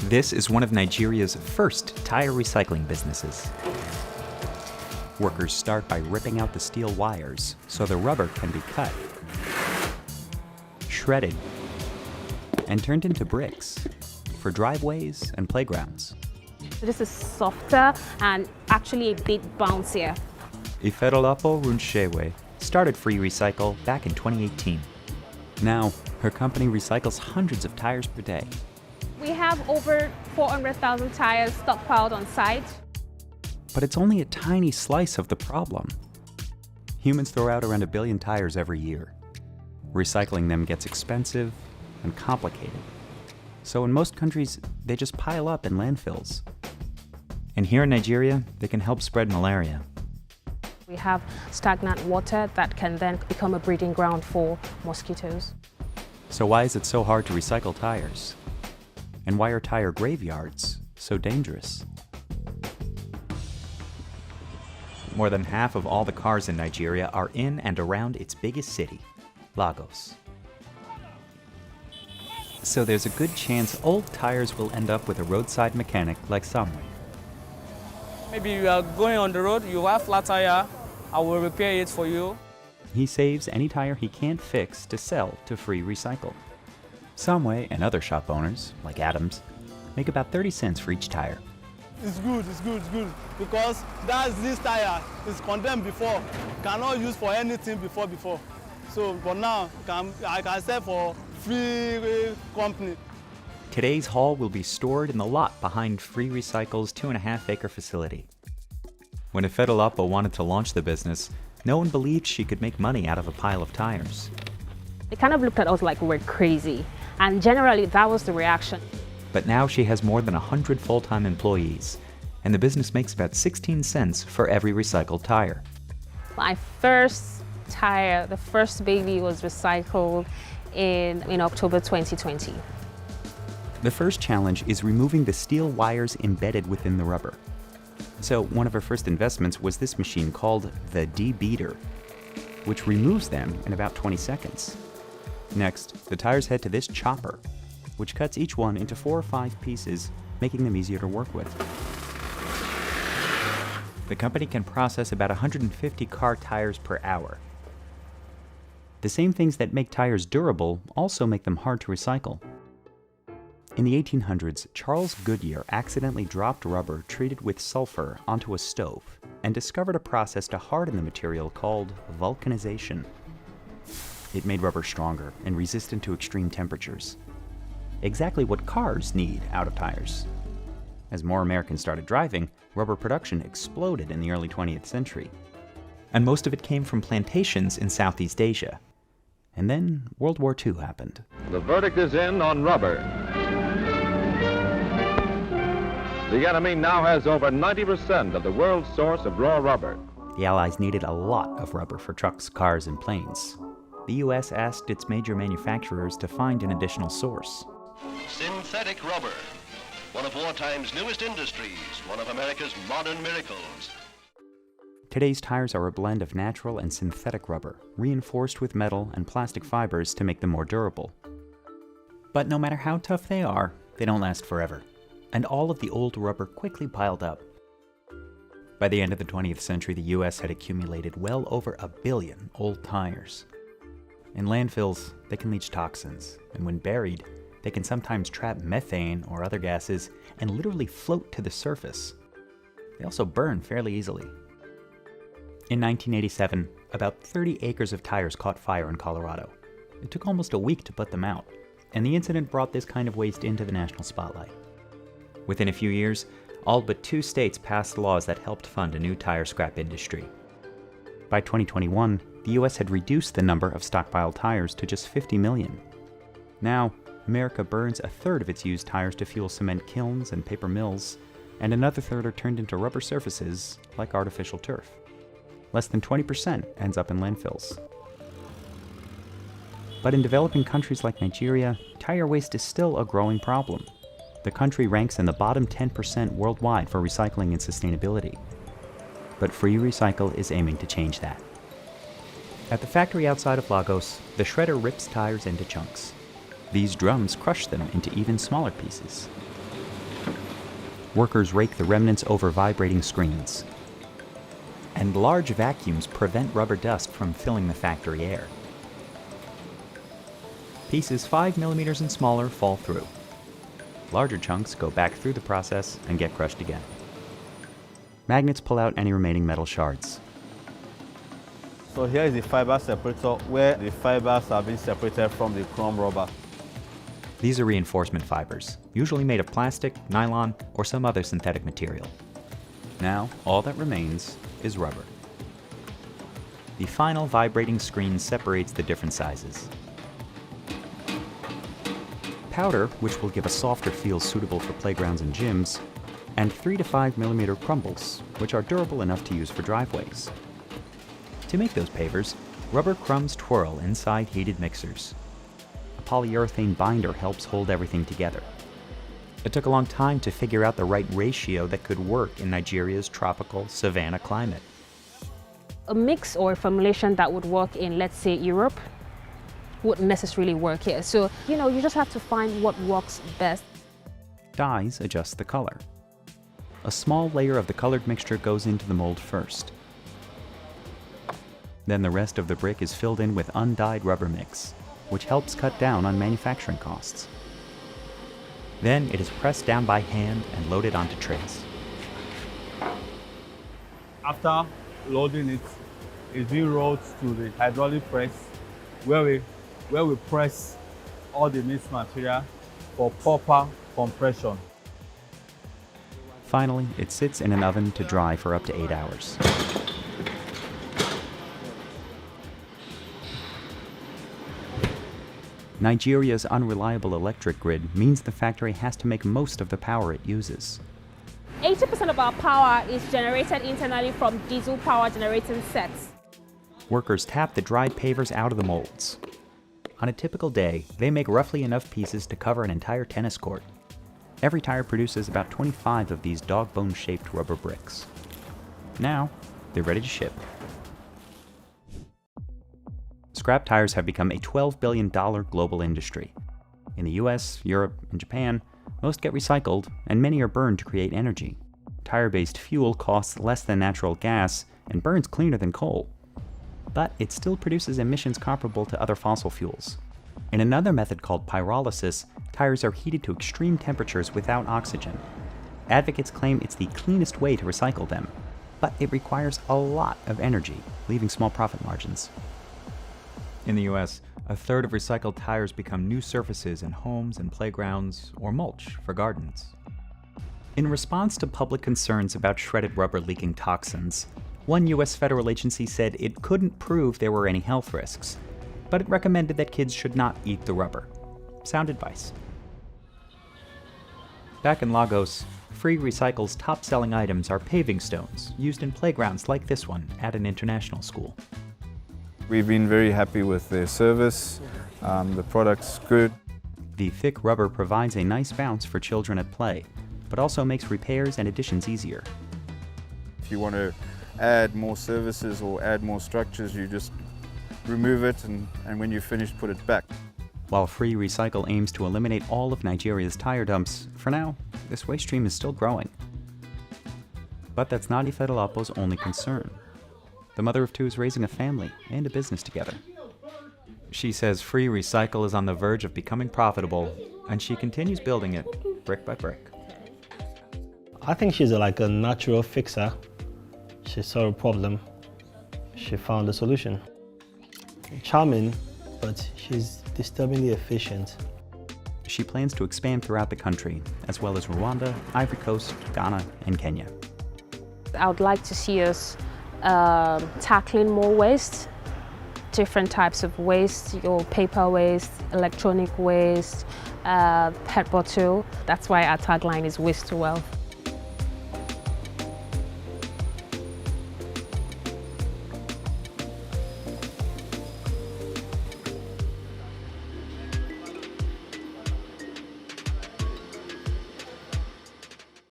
This is one of Nigeria's first tire recycling businesses. Workers start by ripping out the steel wires so the rubber can be cut, shredded, and turned into bricks for driveways and playgrounds. This is softer and actually a bit bouncier. Ifedolapo Runshewe started Freee Recycle back in 2018. Now, her company recycles hundreds of tires per day. We have over 400,000 tires stockpiled on site. But it's only a tiny slice of the problem. Humans throw out around 1 billion tires every year. Recycling them gets expensive and complicated. So in most countries, they just pile up in landfills. And here in Nigeria, they can help spread malaria. We have stagnant water that can then become a breeding ground for mosquitoes. So why is it so hard to recycle tires? And why are tire graveyards so dangerous? More than half of all the cars in Nigeria are in and around its biggest city, Lagos. So there's a good chance old tires will end up with a roadside mechanic like Samuel. Maybe you are going on the road, you have flat tire, I will repair it for you. He saves any tire he can't fix to sell to Freee Recycle. Samway and other shop owners, like Adams, make about 30 cents for each tire. It's good, because this tire is condemned before, cannot use for anything before. So for now, I can sell for Freee company. Today's haul will be stored in the lot behind Freee Recycle's 2.5-acre facility. When Ifedolapo wanted to launch the business, no one believed she could make money out of a pile of tires. They kind of looked at us like we're crazy, and generally that was the reaction. But now she has more than 100 full-time employees, and the business makes about 16 cents for every recycled tire. My first tire, the first baby, was recycled in October 2020. The first challenge is removing the steel wires embedded within the rubber. So one of her first investments was this machine called the debeater, which removes them in about 20 seconds. Next, the tires head to this chopper, which cuts each one into 4 or 5 pieces, making them easier to work with. The company can process about 150 car tires per hour. The same things that make tires durable also make them hard to recycle. In the 1800s, Charles Goodyear accidentally dropped rubber treated with sulfur onto a stove and discovered a process to harden the material called vulcanization. It made rubber stronger and resistant to extreme temperatures. Exactly what cars need out of tires. As more Americans started driving, rubber production exploded in the early 20th century. And most of it came from plantations in Southeast Asia. And then World War II happened. The verdict is in on rubber. The enemy now has over 90% of the world's source of raw rubber. The Allies needed a lot of rubber for trucks, cars, and planes. The U.S. asked its major manufacturers to find an additional source. Synthetic rubber, one of wartime's newest industries, one of America's modern miracles. Today's tires are a blend of natural and synthetic rubber, reinforced with metal and plastic fibers to make them more durable. But no matter how tough they are, they don't last forever. And all of the old rubber quickly piled up. By the end of the 20th century, the US had accumulated well over 1 billion old tires. In landfills, they can leach toxins, and when buried, they can sometimes trap methane or other gases and literally float to the surface. They also burn fairly easily. In 1987, about 30 acres of tires caught fire in Colorado. It took almost a week to put them out, and the incident brought this kind of waste into the national spotlight. Within a few years, all but 2 states passed laws that helped fund a new tire scrap industry. By 2021, the US had reduced the number of stockpiled tires to just 50 million. Now, America burns 1/3 of its used tires to fuel cement kilns and paper mills, and another third are turned into rubber surfaces like artificial turf. Less than 20% ends up in landfills. But in developing countries like Nigeria, tire waste is still a growing problem. The country ranks in the bottom 10% worldwide for recycling and sustainability. But Freee Recycle is aiming to change that. At the factory outside of Lagos, the shredder rips tires into chunks. These drums crush them into even smaller pieces. Workers rake the remnants over vibrating screens. And large vacuums prevent rubber dust from filling the factory air. Pieces 5 millimeters and smaller fall through. Larger chunks go back through the process and get crushed again. Magnets pull out any remaining metal shards. So here is the fiber separator where the fibers are being separated from the chrome rubber. These are reinforcement fibers, usually made of plastic, nylon, or some other synthetic material. Now, all that remains is rubber. The final vibrating screen separates the different sizes. Powder, which will give a softer feel suitable for playgrounds and gyms, and 3 to 5 millimeter crumbles, which are durable enough to use for driveways. To make those pavers, rubber crumbs twirl inside heated mixers. A polyurethane binder helps hold everything together. It took a long time to figure out the right ratio that could work in Nigeria's tropical savanna climate. A mix or a formulation that would work in, let's say, Europe, wouldn't necessarily work here. So, you just have to find what works best. Dyes adjust the color. A small layer of the colored mixture goes into the mold first. Then the rest of the brick is filled in with undyed rubber mix, which helps cut down on manufacturing costs. Then it is pressed down by hand and loaded onto trays. After loading it, it's being rolled to the hydraulic press where we press all the mixed material for proper compression. Finally, it sits in an oven to dry for up to 8 hours. Nigeria's unreliable electric grid means the factory has to make most of the power it uses. 80% of our power is generated internally from diesel power generating sets. Workers tap the dried pavers out of the molds. On a typical day, they make roughly enough pieces to cover an entire tennis court. Every tire produces about 25 of these dog-bone-shaped rubber bricks. Now, they're ready to ship. Scrap tires have become a $12 billion global industry. In the US, Europe, and Japan, most get recycled, and many are burned to create energy. Tire-based fuel costs less than natural gas and burns cleaner than coal. But it still produces emissions comparable to other fossil fuels. In another method called pyrolysis, tires are heated to extreme temperatures without oxygen. Advocates claim it's the cleanest way to recycle them, but it requires a lot of energy, leaving small profit margins. In the US, a third of recycled tires become new surfaces in homes and playgrounds or mulch for gardens. In response to public concerns about shredded rubber leaking toxins, one US federal agency said it couldn't prove there were any health risks, but it recommended that kids should not eat the rubber. Sound advice. Back in Lagos, Freee Recycle's top-selling items are paving stones used in playgrounds like this one at an international school. We've been very happy with their service. The product's good. The thick rubber provides a nice bounce for children at play, but also makes repairs and additions easier. If you want to add more services or add more structures, you just remove it and when you're finished, put it back. While Freee Recycle aims to eliminate all of Nigeria's tire dumps, for now, this waste stream is still growing. But that's not Ifedolapo's only concern. The mother of two is raising a family and a business together. She says Freee Recycle is on the verge of becoming profitable, and she continues building it brick by brick. I think she's like a natural fixer. She saw a problem, she found a solution. Charming, but she's disturbingly efficient. She plans to expand throughout the country, as well as Rwanda, Ivory Coast, Ghana, and Kenya. I would like to see us tackling more waste, different types of waste, your paper waste, electronic waste, PET bottle. That's why our tagline is Waste to Wealth.